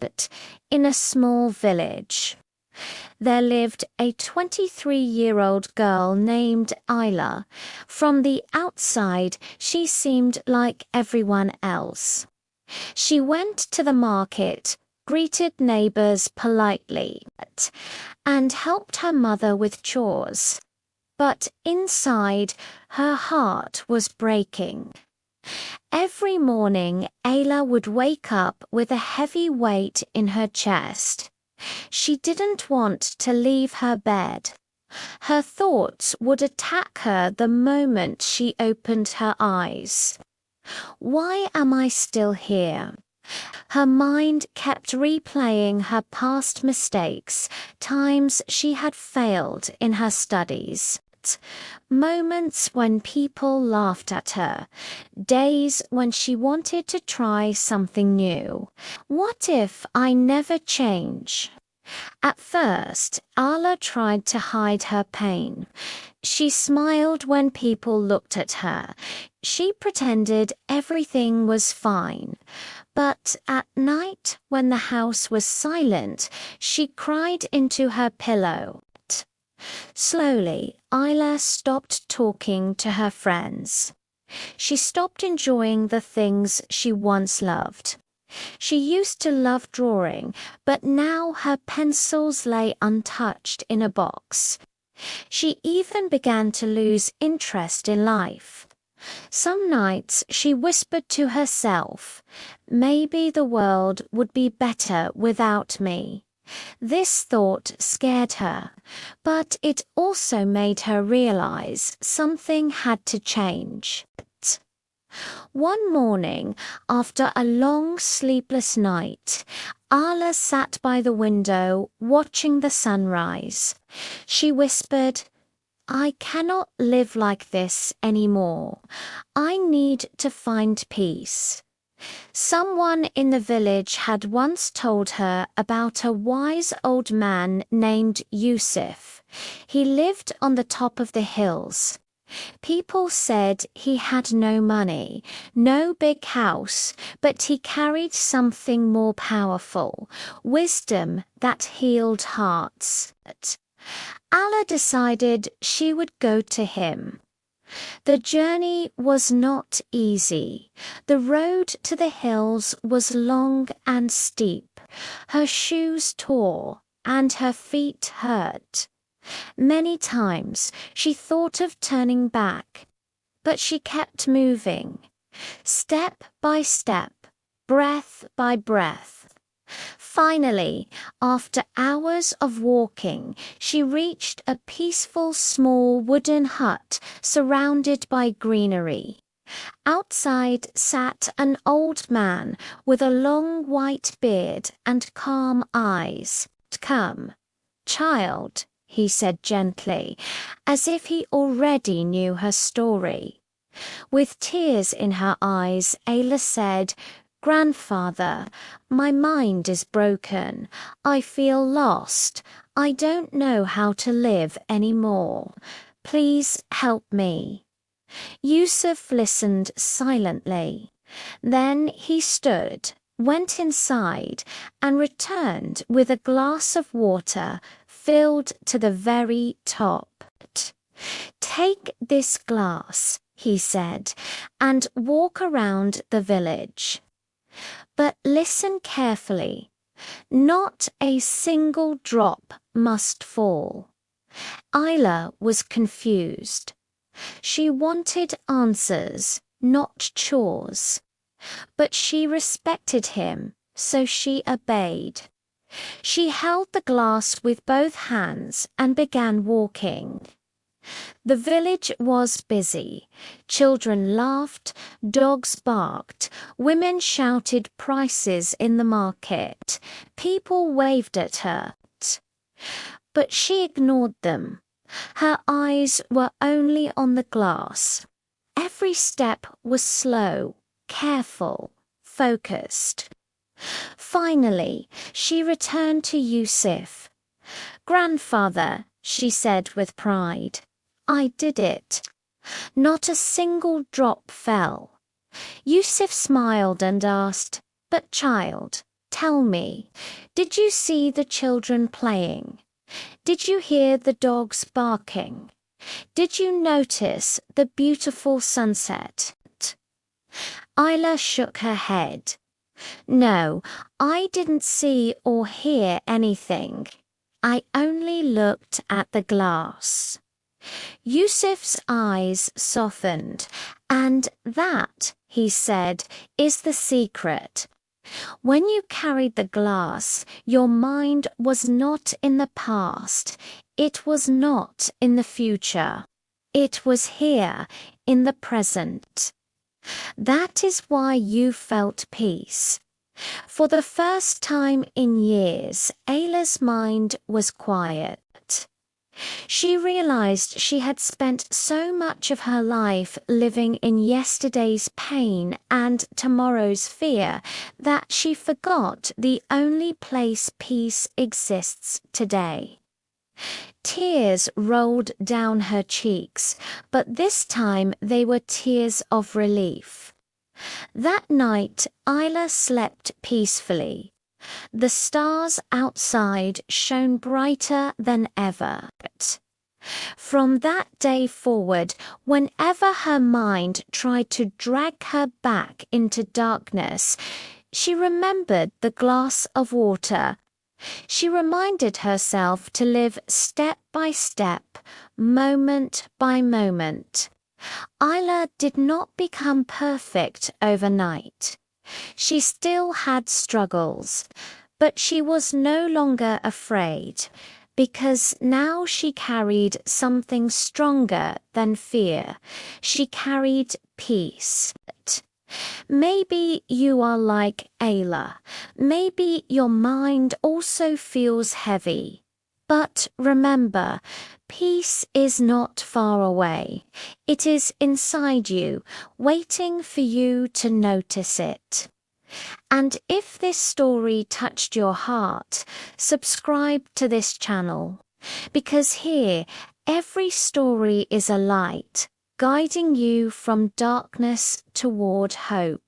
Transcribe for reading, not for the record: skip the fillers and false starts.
But in a small village, there lived a 23-year-old girl named Ayla. From the outside, she seemed like everyone else. She went to the market, greeted neighbors politely, and helped her mother with chores. But inside, her heart was breaking. Every morning, Ayla would wake up with a heavy weight in her chest. She didn't want to leave her bed. Her thoughts would attack her the moment she opened her eyes. Why am I still here? Her mind kept replaying her past mistakes, times she had failed in her studies. Moments when people laughed at her, days when she wanted to try something new. What if I never change? At first, Ayla tried to hide her pain. She smiled when people looked at her. She pretended everything was fine. But at night, when the house was silent, she cried into her pillow. Slowly, Ayla stopped talking to her friends. She stopped enjoying the things she once loved. She used to love drawing, but now her pencils lay untouched in a box. She even began to lose interest in life. Some nights she whispered to herself, "Maybe the world would be better without me." This thought scared her, but it also made her realize something had to change. One morning, after a long sleepless night, Ayla sat by the window watching the sunrise. She whispered, "I cannot live like this anymore. I need to find peace." Someone in the village had once told her about a wise old man named Yusuf. He lived on the top of the hills. People said he had no money, no big house, but he carried something more powerful, wisdom that healed hearts. Ayla decided she would go to him. The journey was not easy. The road to the hills was long and steep. Her shoes tore and her feet hurt. Many times she thought of turning back, but she kept moving, step by step, breath by breath. Finally, after hours of walking, she reached a peaceful small wooden hut surrounded by greenery. Outside sat an old man with a long white beard and calm eyes. "Come, child," he said gently, as if he already knew her story. With tears in her eyes, Ayla said, "Grandfather, my mind is broken. I feel lost. I don't know how to live anymore. Please help me." Yusuf listened silently. Then he stood, went inside, and returned with a glass of water filled to the very top. "Take this glass," he said, "and walk around the village. But listen carefully. Not a single drop must fall." Ayla was confused. She wanted answers, not chores. But she respected him, so she obeyed. She held the glass with both hands and began walking. The village was busy. Children laughed, dogs barked, women shouted prices in the market. People waved at her. But she ignored them. Her eyes were only on the glass. Every step was slow, careful, focused. Finally, she returned to Yusuf. "Grandfather," she said with pride, "I did it." Not a single drop fell. Yusuf smiled and asked, "But child, Tell me, did you see the children playing? Did you hear the dogs barking? Did you notice the beautiful sunset? Ayla shook her head. No, I didn't see or hear anything. I only looked at the glass. Yusuf's eyes softened, and that, he said, is the secret. When you carried the glass, your mind was not in the past. It was not in the future. It was here, in the present. That is why you felt peace. For the first time in years, Ayla's mind was quiet. She realized she had spent so much of her life living in yesterday's pain and tomorrow's fear that she forgot the only place peace exists today. Tears rolled down her cheeks, but this time they were tears of relief. That night, Ayla slept peacefully. The stars outside shone brighter than ever. From that day forward, whenever her mind tried to drag her back into darkness, she remembered the glass of water. She reminded herself to live step by step, moment by moment. Ayla did not become perfect overnight. She still had struggles, but she was no longer afraid, because now she carried something stronger than fear. She carried peace. Maybe you are like Ayla. Maybe your mind also feels heavy. But remember, peace is not far away. It is inside you, waiting for you to notice it. And if this story touched your heart, subscribe to this channel, because here every story is a light, guiding you from darkness toward hope.